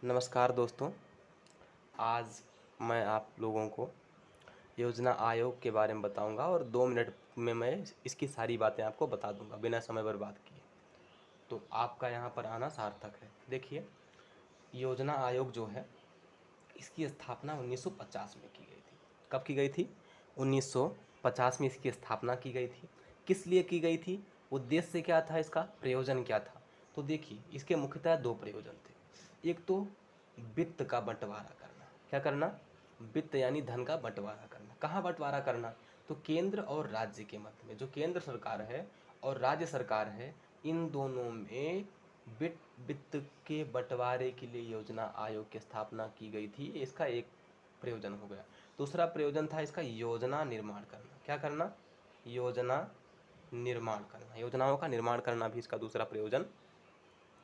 नमस्कार दोस्तों। आज मैं आप लोगों को योजना आयोग के बारे में बताऊंगा और 2 मिनट में मैं इसकी सारी बातें आपको बता दूंगा बिना समय बर्बाद किए। तो आपका यहाँ पर आना सार्थक है। देखिए, योजना आयोग जो है इसकी स्थापना 1950 में की गई थी। कब की गई थी? 1950 में इसकी स्थापना की गई थी। किस लिए की गई थी? उद्देश्य क्या था इसका? प्रयोजन क्या था? तो देखिए, इसके मुख्यतः 2 प्रयोजन थे। एक तो वित्त का बंटवारा करना। क्या करना? वित्त यानी धन का बंटवारा करना। कहाँ बंटवारा करना? तो केंद्र और राज्य के मध्य में, जो केंद्र सरकार है और राज्य सरकार है, इन दोनों में वित्त के बंटवारे के लिए योजना आयोग की स्थापना की गई थी। इसका एक प्रयोजन हो गया। दूसरा प्रयोजन था इसका योजना निर्माण करना। क्या करना? योजना निर्माण करना। योजनाओं का निर्माण करना भी इसका दूसरा प्रयोजन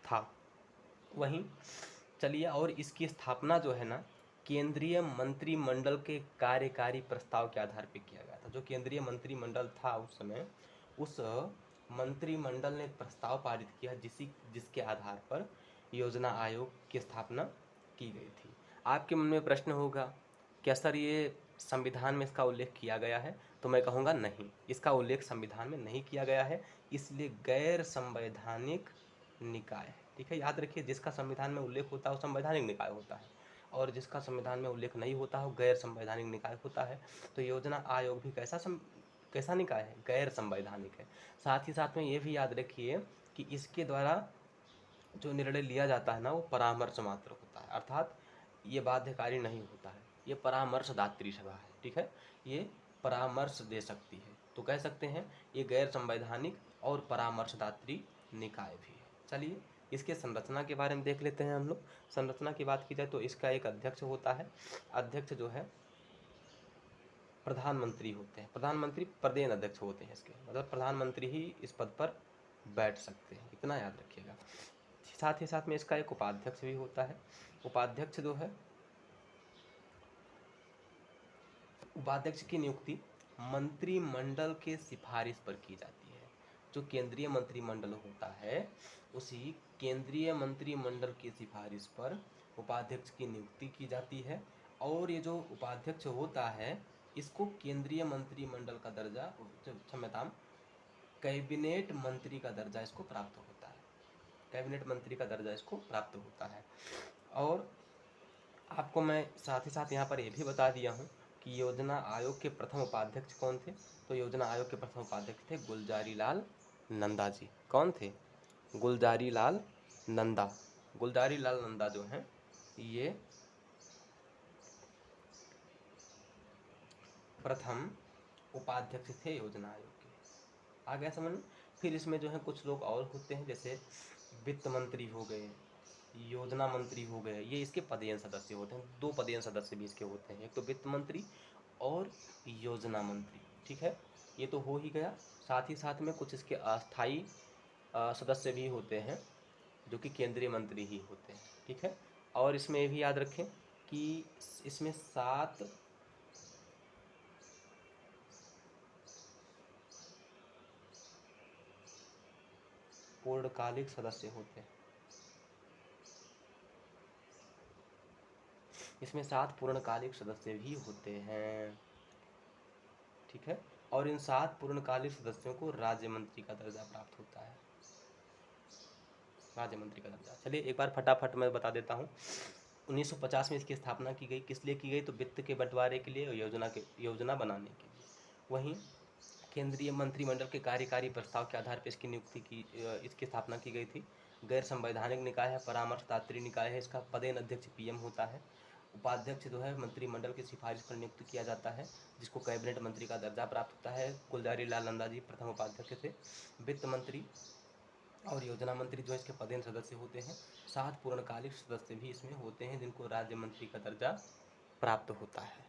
था। वहीं चलिए, और इसकी स्थापना जो है ना, केंद्रीय मंत्रिमंडल के कार्यकारी प्रस्ताव के आधार पर किया गया था। जो केंद्रीय मंत्रिमंडल था उस समय, उस मंत्रिमंडल ने प्रस्ताव पारित किया जिसके आधार पर योजना आयोग की स्थापना की गई थी। आपके मन में प्रश्न होगा, क्या सर ये संविधान में इसका उल्लेख किया गया है? तो मैं कहूँगा नहीं, इसका उल्लेख संविधान में नहीं किया गया है, इसलिए गैर संवैधानिक निकाय है। ठीक है, याद रखिए, जिसका संविधान में उल्लेख होता है वो संवैधानिक निकाय होता है, और जिसका संविधान में उल्लेख नहीं होता है वो गैर संवैधानिक निकाय होता है। तो योजना आयोग भी कैसा निकाय है? गैर संवैधानिक है। साथ ही साथ में ये भी याद रखिए कि इसके द्वारा जो निर्णय लिया जाता है ना, वो परामर्श मात्र होता है, अर्थात ये बाध्यकारी नहीं होता है। ये परामर्शदात्री सभा है। ठीक है, ये परामर्श दे सकती है, तो कह सकते हैं ये गैर संवैधानिक और परामर्शदात्री निकाय भी है। चलिए, इसके संरचना के बारे में देख लेते हैं हम लोग। संरचना की बात की जाए तो इसका एक अध्यक्ष होता है। अध्यक्ष जो है प्रधानमंत्री होते हैं। प्रधानमंत्री प्रदेश अध्यक्ष होते हैं इसके, मतलब प्रधानमंत्री ही इस पद पर बैठ सकते हैं, इतना याद रखिएगा। साथ ही साथ में इसका एक उपाध्यक्ष भी होता है। उपाध्यक्ष जो है, उपाध्यक्ष की नियुक्ति मंत्रिमंडल के सिफारिश पर की जाती है। जो केंद्रीय मंत्रिमंडल होता है, उसी केंद्रीय मंत्रिमंडल की सिफारिश पर उपाध्यक्ष की नियुक्ति की जाती है। और ये जो उपाध्यक्ष होता है, इसको केंद्रीय मंत्रिमंडल का दर्जा, क्षम्यताम, कैबिनेट मंत्री का दर्जा इसको प्राप्त होता है। कैबिनेट मंत्री का दर्जा इसको प्राप्त होता है। और आपको मैं साथ ही साथ यहाँ पर यह भी बता दिया हूँ कि योजना आयोग के प्रथम उपाध्यक्ष कौन थे। तो योजना आयोग के प्रथम उपाध्यक्ष थे गुलजारी लाल नंदा जी। कौन थे? गुलजारी लाल नंदा। गुलजारी लाल नंदा जो हैं, ये प्रथम उपाध्यक्ष थे योजना आयोग के। आ गया समझ में? फिर इसमें जो है कुछ लोग और होते हैं, जैसे वित्त मंत्री हो गए, योजना मंत्री हो गए, ये इसके पदेन सदस्य होते हैं। 2 पदेन सदस्य भी इसके होते हैं, एक तो वित्त मंत्री और योजना मंत्री। ठीक है, ये तो हो ही गया। साथ ही साथ में कुछ इसके अस्थाई सदस्य भी होते हैं, जो कि केंद्रीय मंत्री ही होते हैं। ठीक है, और इसमें ये भी याद रखें कि इसमें 7 पूर्णकालिक सदस्य होते हैं। इसमें 7 पूर्णकालिक सदस्य भी होते हैं। ठीक है, और इन 7 पूर्णकालिक सदस्यों को राज्य मंत्री का दर्जा प्राप्त होता है। राज्य मंत्री का दर्जा। चलिए एक बार फटाफट मैं बता देता हूँ। 1950 में इसकी स्थापना की गई। किस लिए की गई? तो वित्त के बंटवारे के लिए और योजना बनाने के लिए। वहीं केंद्रीय मंत्रिमंडल के कार्यकारी प्रस्ताव के आधार पर इसकी स्थापना की गई थी। गैर संवैधानिक निकाय है, परामर्शदात्री निकाय है। इसका पदेन अध्यक्ष पीएम होता है। उपाध्यक्ष जो है मंत्रिमंडल की सिफारिश पर नियुक्त किया जाता है, जिसको कैबिनेट मंत्री का दर्जा प्राप्त होता है। गुलजारी लाल नंदा जी प्रथम उपाध्यक्ष थे। वित्त मंत्री और योजना मंत्री जो इसके पदेन सदस्य होते हैं। 7 पूर्णकालिक सदस्य भी इसमें होते हैं, जिनको राज्य मंत्री का दर्जा प्राप्त होता है।